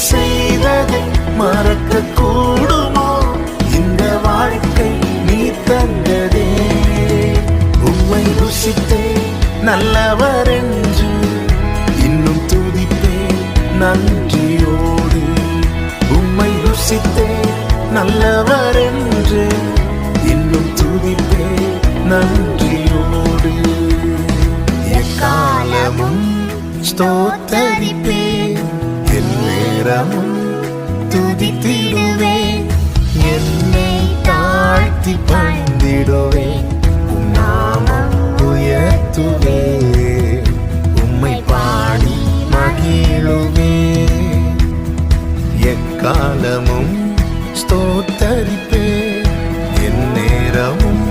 செய்ததை மறக்க கூடுமோ? இந்த வாழ்க்கை நீ தந்ததே. உம்மை ருசித்தே நல்லவர் என்று இன்னும் துதிப்பேன் நன்றியோடு. உம்மை ருசித்தே நல்லவர் என்று இன்னும் துதிப்பேன் நன்றியோடு. எக்காலமும் ஸ்தோத்தரிப்பேன், எந்நேரமும் துதித்திடுவேன். என்னை தாழ்த்தி பணிந்திடுவேன், உம் நாமம் உயர்த்துவேன். உம்மை பாடி மகிழுவேன். எக்காலமும் ஸ்தோத்தரிப்பேன், எந்நேரமும்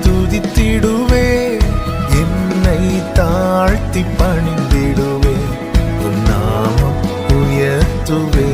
துதித்திடுவேன். என்னை தாழ்த்தி பணிந்திடுவேன், உம் நாமம் உயர்த்துவேன்.